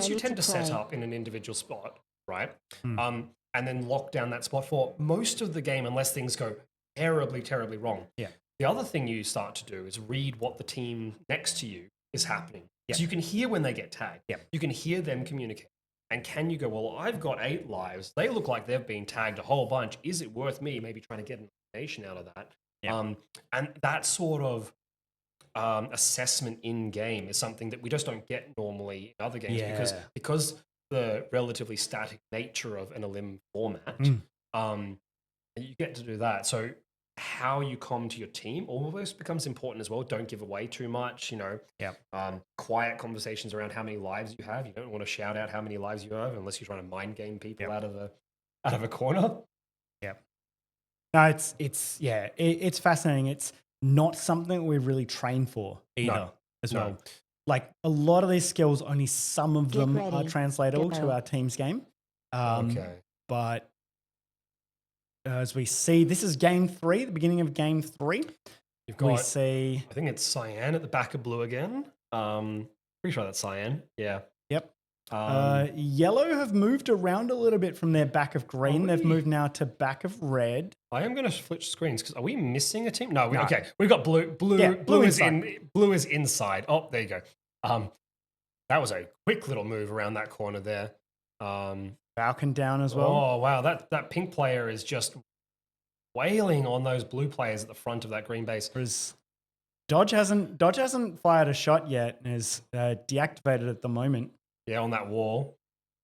because you tend to set up in an individual spot, right? And then lock down that spot for most of the game unless things go terribly, terribly wrong. Yeah. The other thing you start to do is read what the team next to you is happening. Yeah. So you can hear when they get tagged. Yeah. You can hear them communicate. And can you go, well, I've got 8 lives. They look like they've been tagged a whole bunch. Is it worth me maybe trying to get an information out of that? Yeah. And that sort of assessment in game is something that we just don't get normally in other games because the relatively static nature of an elim format, you get to do that. So how you come to your team almost becomes important as well. Don't give away too much, quiet conversations around how many lives you have. You don't want to shout out how many lives you have unless you're trying to mind game people out of a corner. Yeah. No, it's fascinating. It's not something we really train for either as well. Like a lot of these skills, only some of them are translatable to our team's game. But as we see, this is game 3, the beginning of game 3. I think it's cyan at the back of blue again. Pretty sure that's cyan. Yeah. Yep. Yellow have moved around a little bit from their back of green. They've moved now to back of red. I am going to switch screens because are we missing a team? No. Okay. We've got blue. Blue is blue is inside. Oh, there you go. That was a quick little move around that corner there. Falcon down as well. Oh wow, that pink player is just wailing on those blue players at the front of that green base. Dodge hasn't fired a shot yet and is deactivated at the moment. Yeah, on that wall.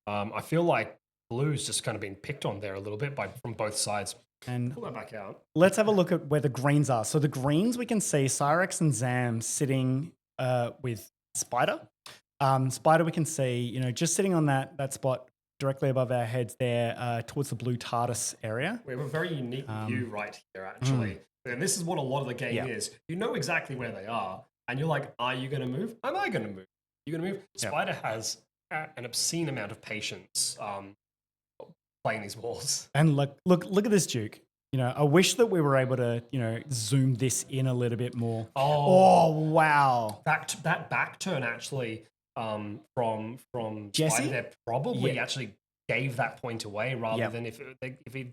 I feel like blue's just kind of been picked on there a little bit from both sides. And pull that back out. Let's have a look at where the greens are. So the greens we can see Cyrex and Zam sitting with Spider. Spider we can see, just sitting on that spot directly above our heads there towards the blue TARDIS area. We have a very unique view right here, actually. And this is what a lot of the game is. You know exactly where they are, and you're like, are you going to move? Am I going to move? You're going to move? Spider has an obscene amount of patience playing these walls. And look at this Duke. I wish that we were able to, zoom this in a little bit more. Oh wow. That back turn actually from Jesse Spider there probably actually gave that point away rather than if he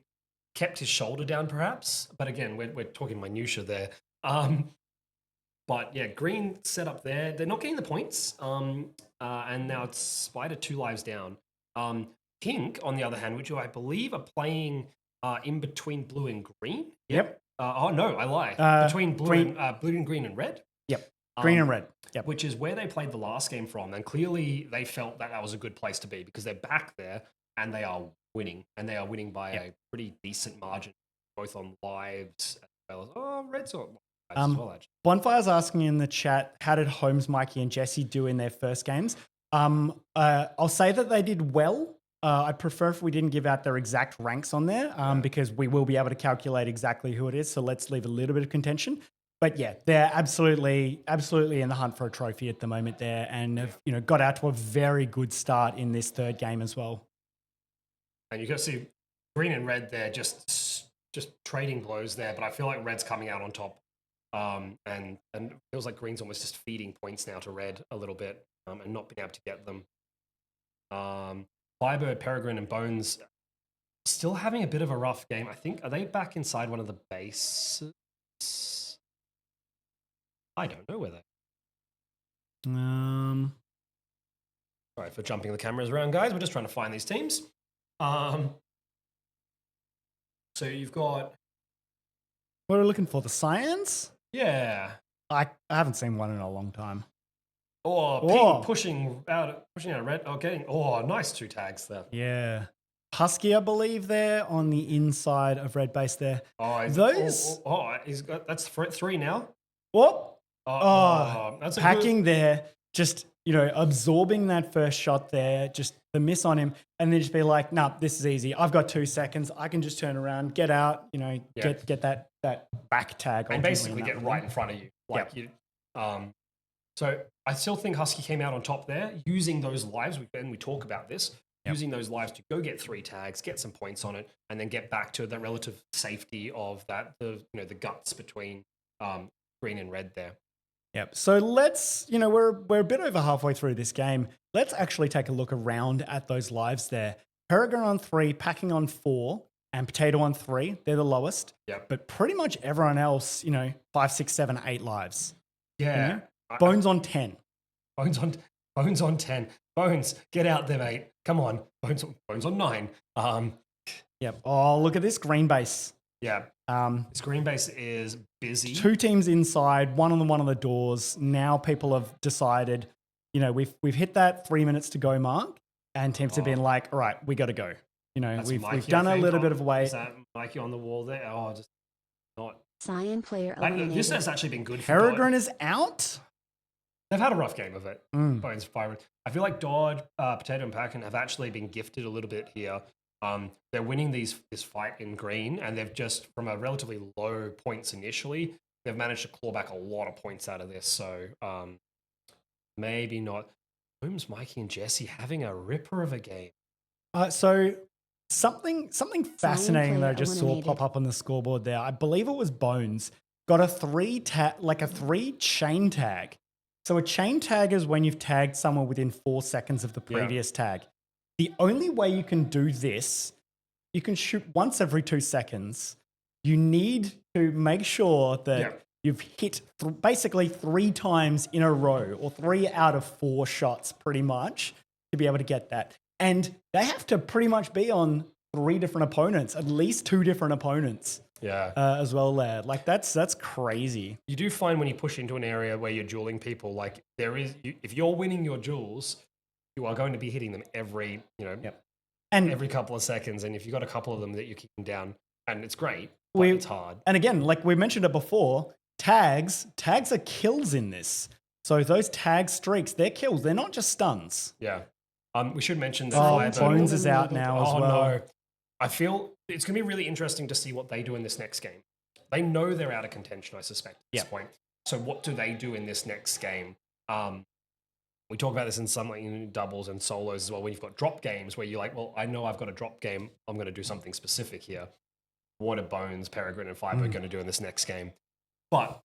kept his shoulder down perhaps. But again, we're talking minutia there. But yeah, green set up there. They're not getting the points. And now it's Spider 2 lives down. Pink, on the other hand, which I believe are playing in between blue and green. Yep. Oh no, I lie. Between blue and green and red. Yep. Green and red. Yep. Which is where they played the last game from. And clearly they felt that was a good place to be because they're back there and they are winning. And they are winning by a pretty decent margin, both on lives as well as red's on lives as well, actually. Bonfire's asking in the chat, how did Holmes, Mikey, and Jesse do in their first games? I'll say that they did well. I'd prefer if we didn't give out their exact ranks on there because we will be able to calculate exactly who it is. So let's leave a little bit of contention. But yeah, they're absolutely in the hunt for a trophy at the moment there and have got out to a very good start in this third game as well. And you can see green and red there just trading blows there, but I feel like red's coming out on top. And it feels like green's almost just feeding points now to red a little bit and not being able to get them. Firebird, Peregrine, and Bones still having a bit of a rough game. I think, are they back inside one of the bases? I don't know where they Sorry for jumping the cameras around, guys. We're just trying to find these teams. So you've got... What are we looking for? The Cyans? Yeah. I haven't seen one in a long time. Pink pushing out red. Nice 2 tags there. Yeah. Husky, I believe, there on the inside of red base there. That's 3 now. What? That's packing there, just, absorbing that first shot there, just the miss on him, and then just be like, nah, this is easy. I've got 2 seconds. I can just turn around, get out, get that back tag. And basically get right in front of you. So I still think Husky came out on top there, using those lives, and we talk about this, using those lives to go get 3 tags, get some points on it, and then get back to the relative safety of that, the guts between green and red there. Yep. So let's, we're a bit over halfway through this game. Let's actually take a look around at those lives there. Peregrine on 3, Packing on 4, and Potato on 3. They're the lowest. Yep. But pretty much everyone else, 5, 6, 7, 8 lives. Yeah. Bones on 10. Bones on 10. Bones, get out there, mate. Come on. Bones on 9. Yep. Oh, look at this green base. Yeah. This green base is busy. 2 teams inside, one on the doors. Now people have decided, we've hit that 3 minutes to go mark, and teams have been like, all right, we got to go. We've done a little bit of weight. Is that Mikey on the wall there? Oh, just not. Cyan player eliminated. This has actually been good for Peregrine is out. They've had a rough game of it. Bones firing. I feel like Dodd, Potato, and Packin have actually been gifted a little bit here. They're winning this fight in green, and they've just, from a relatively low points initially, they've managed to claw back a lot of points out of this. So maybe not. Holmes, Mikey, and Jesse having a ripper of a game. So something fascinating that I just saw pop up on the scoreboard there. I believe it was Bones got a 3 chain tag. So a chain tag is when you've tagged someone within 4 seconds of the previous tag. The only way you can do this, you can shoot once every 2 seconds. You need to make sure that you've hit basically 3 times in a row, or 3 out of 4 shots pretty much, to be able to get that. And they have to pretty much be on 3 different opponents, at least 2 different opponents. Yeah. As well there. Like that's crazy. You do find when you push into an area where you're dueling people, like if you're winning your duels, you are going to be hitting them every couple of seconds. And if you've got a couple of them that you're kicking down, and it's great, but it's hard. And again, like we mentioned it before, tags are kills in this. So those tag streaks, they're kills. They're not just stuns. Yeah. We should mention that Bones is out now as well. No. I feel it's going to be really interesting to see what they do in this next game. They know they're out of contention, I suspect, at this point. So what do they do in this next game? We talk about this in some doubles and solos as well, when you've got drop games where you're like, well, I know I've got a drop game. I'm going to do something specific here. What are Bones, Peregrine, and Fiber going to do in this next game? But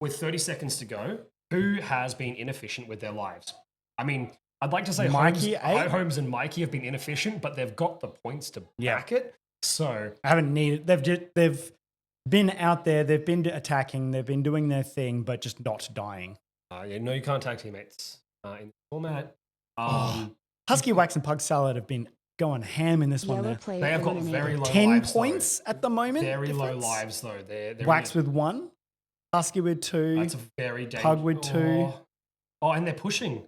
with 30 seconds to go, who has been inefficient with their lives? I mean, I'd like to say Holmes and Mikey have been inefficient, but they've got the points to back it. So I haven't needed. They've been out there. They've been attacking. They've been doing their thing, but just not dying. No, you can't tag teammates in the format. Husky Wax and Pug Salad have been going ham in this one. There, they have got very low 10 lives, points at the moment. Very low lives though. They're Wax with 1, Husky with 2. That's a very dangerous. Pug with 2. Oh, and they're pushing.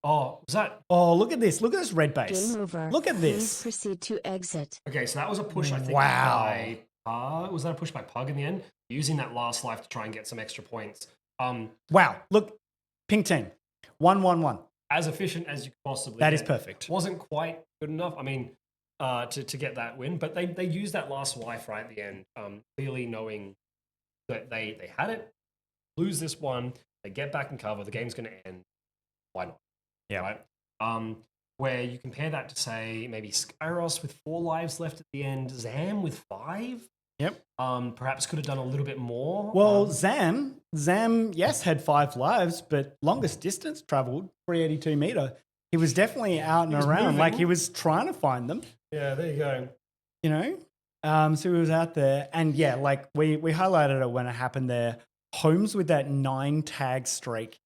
Oh, was that? Oh, look at this. Look at this red base. Game over. Look at this. Please proceed to exit. Okay, so that was a push, I think, by was that a push by Pug in the end? Using that last life to try and get some extra points. Wow. Look, pink team. 1-1-1. As efficient as you could possibly That get. is perfect. Wasn't quite good enough. I mean, to get that win, but they used that last life right at the end, clearly knowing that they had it. Lose this one, they get back in cover, the game's going to end. Why not? Yeah. Right? Where you compare that to, say, maybe Skyros with 4 lives left at the end, Zam with 5. Yep. Perhaps could have done a little bit more. Well, Zam, yes, had 5 lives, but longest distance traveled, 382 meter. He was definitely out and around. Moving. Like he was trying to find them. Yeah, there you go. So he was out there. And yeah, like we highlighted it when it happened there. Holmes with that 9 tag streak.